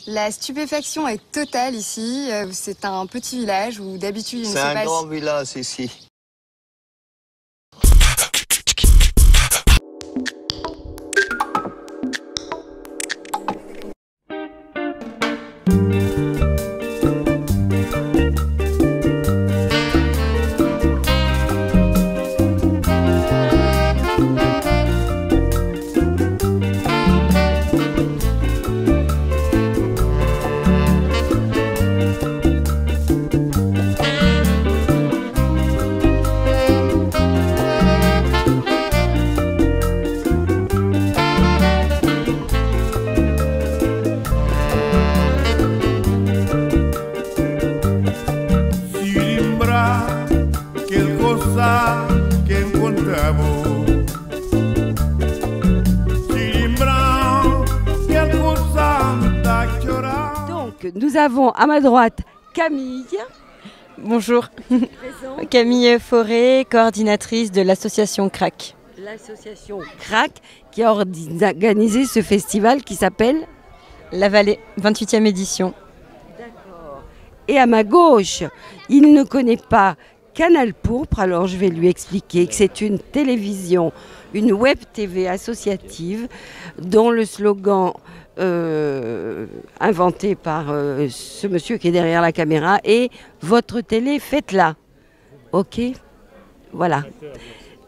La stupéfaction est totale ici. C'est un petit village où d'habitude il ne se passe... C'est un grand village ici. Donc, nous avons à ma droite Camille. Bonjour, Camille Forêt, coordinatrice de l'association CRAC. L'association CRAC qui a organisé ce festival qui s'appelle La Vallée, 28e édition. D'accord. Et à ma gauche, il ne connaît pas Canal Pourpre, alors je vais lui expliquer que c'est une télévision, une web TV associative dont le slogan inventé par ce monsieur qui est derrière la caméra est « Votre télé, faites-la ». Ok ? Voilà.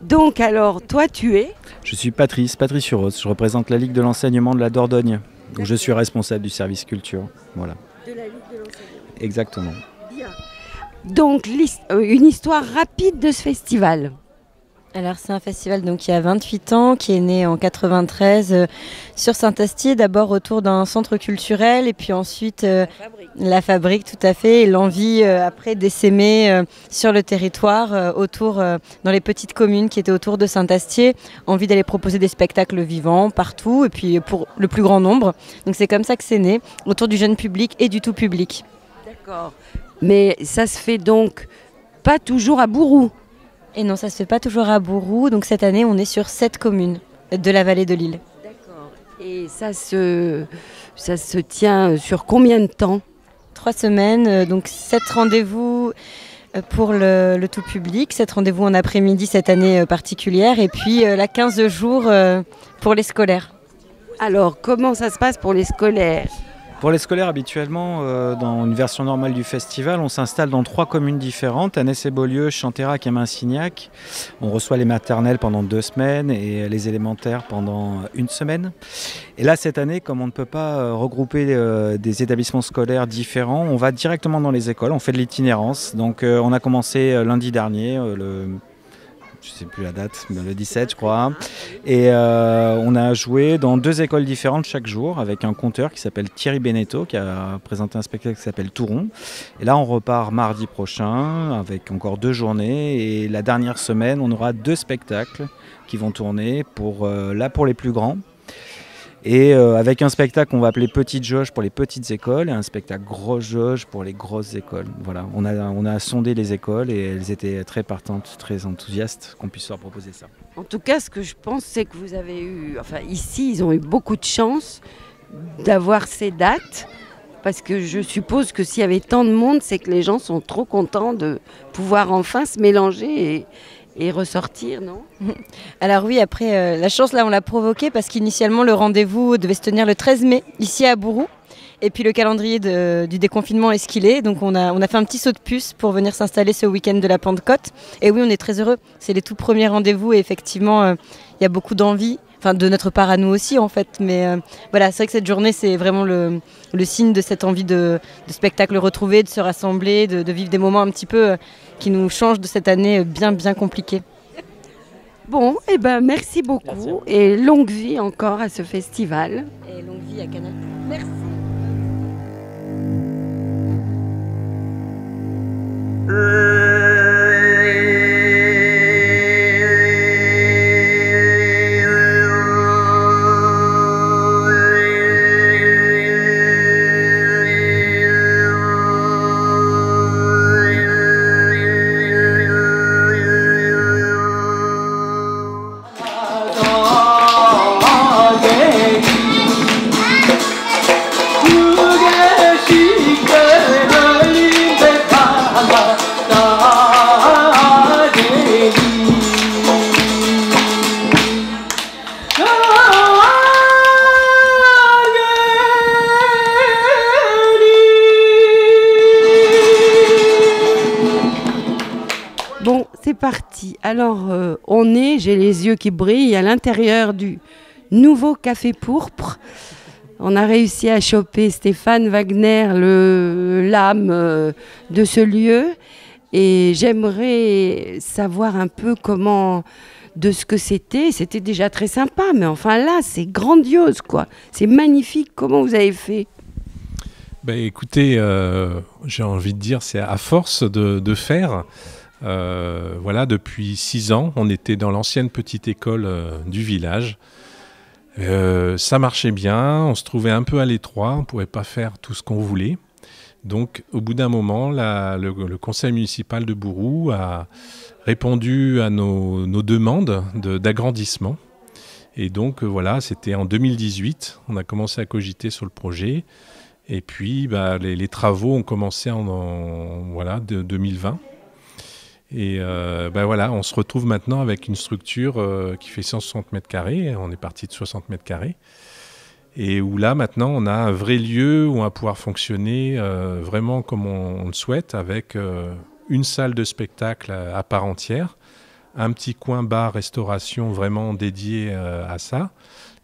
Donc alors, toi tu es ? Je suis Patrice Uros, je représente la Ligue de l'enseignement de la Dordogne. Donc je suis responsable du service culture. Voilà. De la Ligue de l'enseignement. Exactement. Bien. Donc une histoire rapide de ce festival. Alors c'est un festival donc, qui a 28 ans, qui est né en 93 sur Saint-Astier, d'abord autour d'un centre culturel et puis ensuite la fabrique tout à fait, et l'envie après d'essaimer sur le territoire, autour dans les petites communes qui étaient autour de Saint-Astier, envie d'aller proposer des spectacles vivants partout et puis pour le plus grand nombre. Donc c'est comme ça que c'est né, autour du jeune public et du tout public. D'accord. Mais ça se fait donc pas toujours à Bourroux. Et non, ça ne se fait pas toujours à Bourroux. Donc cette année, on est sur 7 communes de la vallée de l'Isle. D'accord. Et ça se tient sur combien de temps ? 3 semaines, donc 7 rendez-vous pour le tout public, 7 rendez-vous en après-midi cette année particulière, et puis là 15 jours pour les scolaires. Alors, comment ça se passe pour les scolaires ? Pour les scolaires, habituellement, dans une version normale du festival, on s'installe dans 3 communes différentes, Annès-et-Beaulieu, Chantérac et Manssignac. On reçoit les maternelles pendant 2 semaines et les élémentaires pendant 1 semaine. Et là, cette année, comme on ne peut pas regrouper des établissements scolaires différents, on va directement dans les écoles, on fait de l'itinérance. Donc on a commencé lundi dernier, je ne sais plus la date, mais le 17 je crois. Et on a joué dans 2 écoles différentes chaque jour avec un conteur qui s'appelle Thierry Beneteau qui a présenté un spectacle qui s'appelle Touron. Et là on repart mardi prochain avec encore 2 journées. Et la dernière semaine on aura 2 spectacles qui vont tourner pour les plus grands. Et avec un spectacle qu'on va appeler Petite Jauge pour les petites écoles et un spectacle Grosse Jauge pour les grosses écoles. Voilà, on a sondé les écoles et elles étaient très partantes, très enthousiastes qu'on puisse leur proposer ça. En tout cas, ce que je pense, c'est que vous avez eu, enfin ici, ils ont eu beaucoup de chance d'avoir ces dates. Parce que je suppose que s'il y avait tant de monde, c'est que les gens sont trop contents de pouvoir enfin se mélanger et ressortir, non ? Alors oui, après, la chance, là, on l'a provoquée parce qu'initialement, le rendez-vous devait se tenir le 13 mai, ici à Bourroux. Et puis le calendrier du déconfinement est ce qu'il est. Donc on a fait un petit saut de puce pour venir s'installer ce week-end de la Pentecôte. Et oui, on est très heureux. C'est les tout premiers rendez-vous et effectivement, il y a beaucoup d'envie. Enfin, de notre part à nous aussi, en fait. Mais voilà, c'est vrai que cette journée, c'est vraiment le signe de cette envie de spectacle retrouvé, de se rassembler, de vivre des moments un petit peu qui nous changent de cette année bien, bien compliquée. Bon, eh ben, merci beaucoup. Et longue vie encore à ce festival. Et longue vie à Canal. Merci. Together. appétit. Alors, j'ai les yeux qui brillent à l'intérieur du nouveau Café Pourpre. On a réussi à choper Stéphane Wagner, l'âme de ce lieu. Et j'aimerais savoir un peu de ce que c'était. C'était déjà très sympa, mais enfin là, c'est grandiose, quoi. C'est magnifique. Comment vous avez fait ? Écoutez, j'ai envie de dire, c'est à force de faire. Voilà, depuis 6 ans, on était dans l'ancienne petite école du village. Ça marchait bien, on se trouvait un peu à l'étroit, on ne pouvait pas faire tout ce qu'on voulait. Donc, au bout d'un moment, le conseil municipal de Bouroux a répondu à nos demandes d'agrandissement. Et donc, voilà, c'était en 2018, on a commencé à cogiter sur le projet. Et puis, les travaux ont commencé en 2020. Et voilà, on se retrouve maintenant avec une structure qui fait 160 mètres carrés. On est parti de 60 mètres carrés. Et où là, maintenant, on a un vrai lieu où on va pouvoir fonctionner vraiment comme on le souhaite, avec une salle de spectacle à part entière, un petit coin bar-restauration vraiment dédié à ça,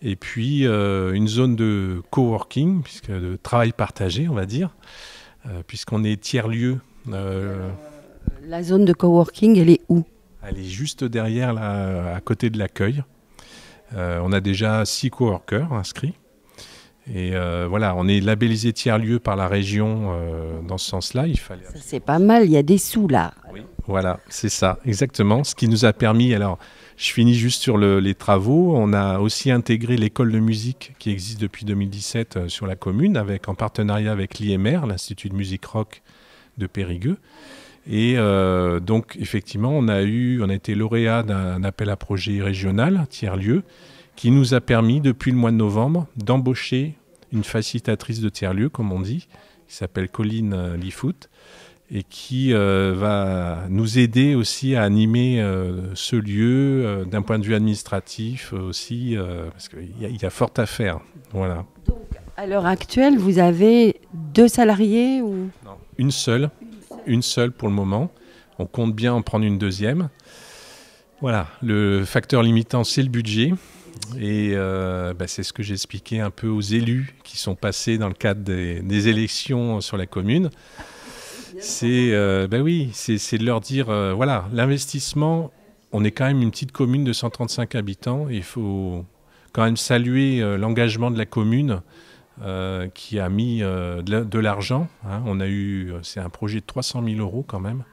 et puis une zone de coworking, de travail partagé, on va dire, puisqu'on est tiers-lieu. La zone de coworking, elle est où ? Elle est juste derrière, là, à côté de l'accueil. On a déjà 6 coworkers inscrits. Et voilà, on est labellisé tiers-lieu par la région dans ce sens-là. Ça, c'est pas mal, il y a des sous là. Oui, voilà, c'est ça, exactement. Ce qui nous a permis, alors je finis juste sur les travaux, on a aussi intégré l'école de musique qui existe depuis 2017 sur la commune, en partenariat avec l'IMR, l'Institut de musique rock de Périgueux. Et donc effectivement, on a été lauréat d'un appel à projet régional, tiers-lieu, qui nous a permis, depuis le mois de novembre, d'embaucher une facilitatrice de tiers-lieu, comme on dit, qui s'appelle Colline Lifoot, et qui va nous aider aussi à animer ce lieu d'un point de vue administratif aussi, parce qu'il y a fort à faire. Voilà. Donc, à l'heure actuelle, vous avez 2 salariés ou... Non, une seule pour le moment. On compte bien en prendre une deuxième. Voilà, le facteur limitant, c'est le budget. Et c'est ce que j'expliquais un peu aux élus qui sont passés dans le cadre des élections sur la commune. C'est de leur dire, voilà, l'investissement, on est quand même une petite commune de 135 habitants. Il faut quand même saluer l'engagement de la commune qui a mis de l'argent. Hein. C'est un projet de 300 000 € quand même.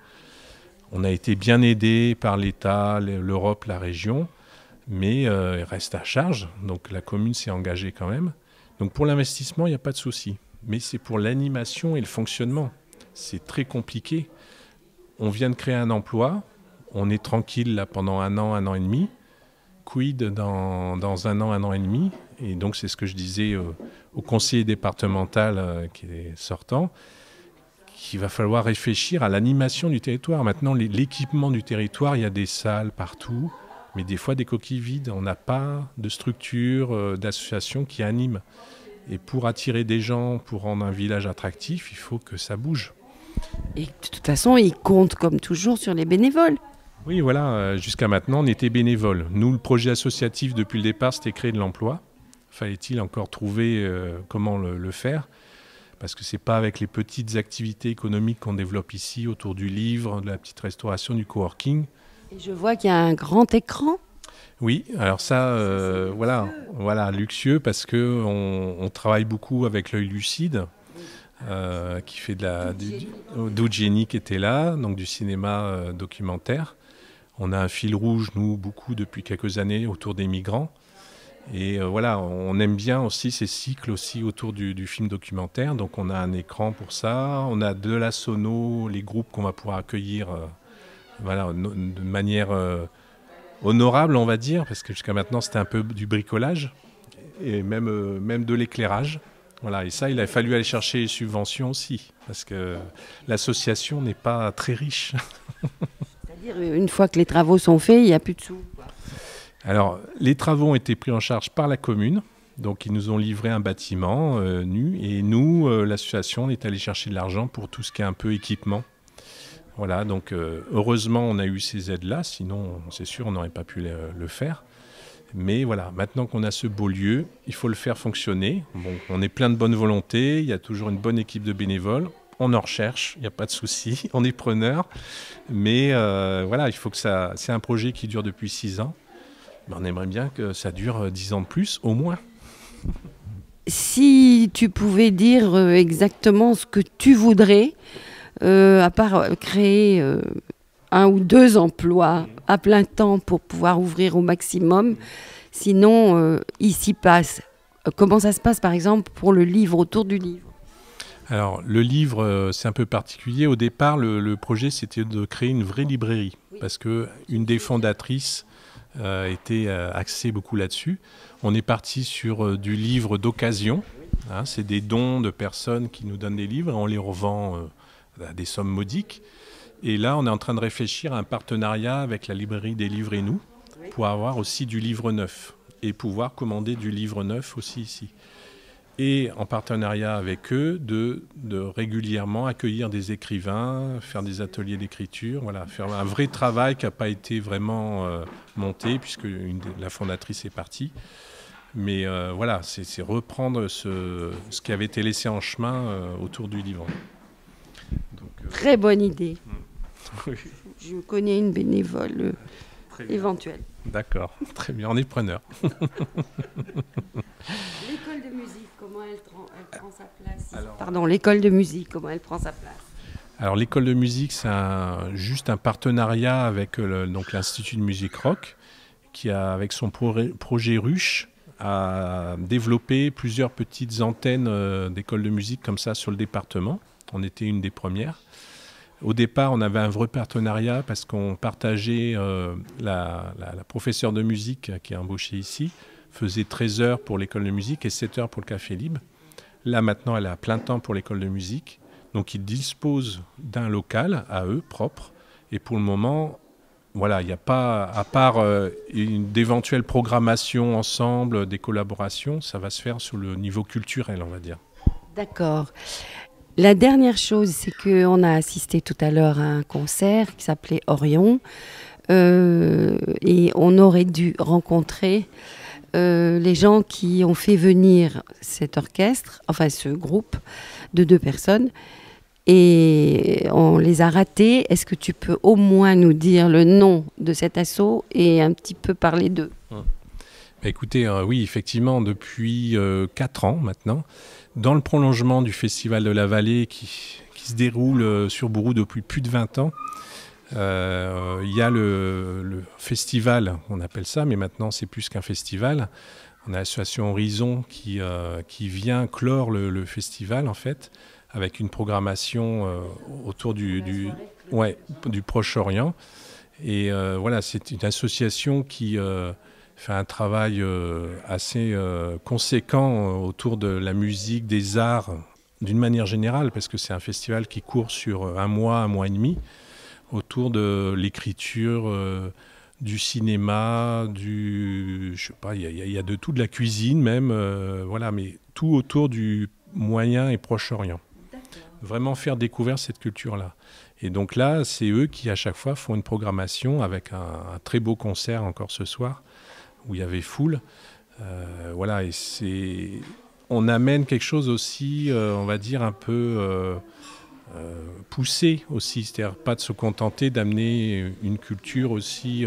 On a été bien aidé par l'État, l'Europe, la région. Mais il reste à charge, donc la commune s'est engagée quand même. Donc pour l'investissement, il n'y a pas de souci. Mais c'est pour l'animation et le fonctionnement. C'est très compliqué. On vient de créer un emploi, on est tranquille là pendant 1 an et demi. Quid dans 1 an et demi. Et donc c'est ce que je disais au conseiller départemental qui est sortant, qu'il va falloir réfléchir à l'animation du territoire. Maintenant, l'équipement du territoire, il y a des salles partout. Mais des fois, des coquilles vides, on n'a pas de structure, d'association qui anime. Et pour attirer des gens, pour rendre un village attractif, il faut que ça bouge. Et de toute façon, ils comptent comme toujours sur les bénévoles. Oui, voilà, jusqu'à maintenant, on était bénévoles. Nous, le projet associatif, depuis le départ, c'était créer de l'emploi. Fallait-il encore trouver comment le faire ? Parce que ce n'est pas avec les petites activités économiques qu'on développe ici, autour du livre, de la petite restauration, du coworking. Et je vois qu'il y a un grand écran. Oui, alors ça, voilà, luxueux parce qu'on travaille beaucoup avec l'œil lucide, qui fait d'Oudjeni qui était là, donc du cinéma documentaire. On a un fil rouge, nous, beaucoup depuis quelques années, autour des migrants. Et voilà, on aime bien aussi ces cycles aussi autour du film documentaire. Donc on a un écran pour ça, on a de la sono, les groupes qu'on va pouvoir accueillir de manière honorable, on va dire, parce que jusqu'à maintenant c'était un peu du bricolage et même de l'éclairage. Voilà, et ça, il a fallu aller chercher les subventions aussi, parce que l'association n'est pas très riche. C'est-à-dire, une fois que les travaux sont faits, il n'y a plus de sous. Alors, les travaux ont été pris en charge par la commune, donc ils nous ont livré un bâtiment nu, et nous, l'association, on est allé chercher de l'argent pour tout ce qui est un peu équipement. Voilà, donc heureusement on a eu ces aides-là, sinon c'est sûr on n'aurait pas pu le faire. Mais voilà, maintenant qu'on a ce beau lieu, il faut le faire fonctionner. Bon, on est plein de bonne volonté, il y a toujours une bonne équipe de bénévoles. On en recherche, il n'y a pas de souci, on est preneur. Mais voilà, il faut que ça. C'est un projet qui dure depuis 6 ans. Mais on aimerait bien que ça dure 10 ans de plus, au moins. Si tu pouvais dire exactement ce que tu voudrais, à part créer 1 ou 2 emplois à plein temps pour pouvoir ouvrir au maximum, sinon, ici passe. Comment ça se passe, par exemple, pour le livre, autour du livre? Alors, le livre, c'est un peu particulier. Au départ, le projet, c'était de créer une vraie librairie. Parce qu'une des fondatrices était axée beaucoup là-dessus. On est parti sur du livre d'occasion. Hein, c'est des dons de personnes qui nous donnent des livres. On les revend à des sommes modiques. Et là, on est en train de réfléchir à un partenariat avec la librairie des livres et nous pour avoir aussi du livre neuf et pouvoir commander du livre neuf aussi ici. Et en partenariat avec eux, de régulièrement accueillir des écrivains, faire des ateliers d'écriture, voilà, faire un vrai travail qui n'a pas été vraiment monté puisque la fondatrice est partie. Mais voilà, c'est reprendre ce qui avait été laissé en chemin autour du livre. Donc, très bonne idée. Oui. Je connais une bénévole éventuelle. D'accord, très bien, on est preneur. L'école de musique, comment elle prend sa place? Pardon, l'école de musique, comment elle prend sa place? Alors l'école de musique, c'est juste un partenariat avec l'Institut de musique rock, qui a, avec son projet Ruche, a développé plusieurs petites antennes d'écoles de musique comme ça sur le département. On était une des premières. Au départ, on avait un vrai partenariat parce qu'on partageait la professeure de musique qui est embauchée ici, faisait 13 heures pour l'école de musique et 7 heures pour le Café Libre. Là, maintenant, elle est à plein temps pour l'école de musique. Donc, ils disposent d'un local à eux, propre. Et pour le moment, voilà, il n'y a pas, à part d'éventuelles programmations ensemble, des collaborations, ça va se faire sur le niveau culturel, on va dire. D'accord. La dernière chose, c'est qu'on a assisté tout à l'heure à un concert qui s'appelait Orion et on aurait dû rencontrer les gens qui ont fait venir cet orchestre, enfin ce groupe de 2 personnes et on les a ratés. Est-ce que tu peux au moins nous dire le nom de cet asso et un petit peu parler d'eux? Écoutez, oui, effectivement, depuis 4 ans maintenant, dans le prolongement du Festival de la Vallée qui se déroule sur Bourou depuis plus de 20 ans, il y a le festival, on appelle ça, mais maintenant c'est plus qu'un festival. On a l'association Horizon qui vient clore le festival en fait, avec une programmation autour du Proche-Orient. Et voilà, c'est une association qui fait un travail assez conséquent autour de la musique, des arts, d'une manière générale, parce que c'est un festival qui court sur 1 mois et demi, autour de l'écriture, du cinéma, je sais pas, il y a de tout, de la cuisine même, voilà, mais tout autour du Moyen et Proche-Orient. Vraiment faire découvrir cette culture-là. Et donc là, c'est eux qui, à chaque fois, font une programmation avec un très beau concert encore ce soir, où il y avait foule. Voilà, et on amène quelque chose aussi, on va dire, un peu poussé aussi. C'est-à-dire pas de se contenter d'amener une culture aussi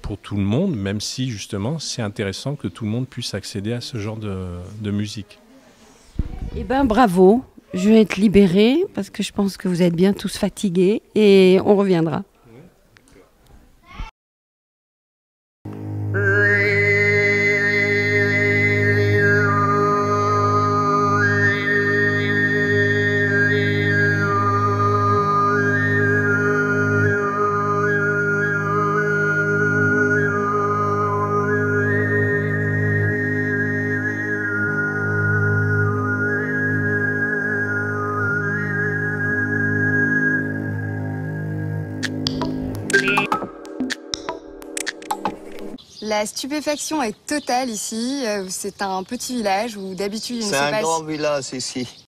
pour tout le monde, même si, justement, c'est intéressant que tout le monde puisse accéder à ce genre de musique. Eh bien, bravo. Je vais être libérée parce que je pense que vous êtes bien tous fatigués et on reviendra. La stupéfaction est totale ici. C'est un petit village où d'habitude... C'est un grand village ici.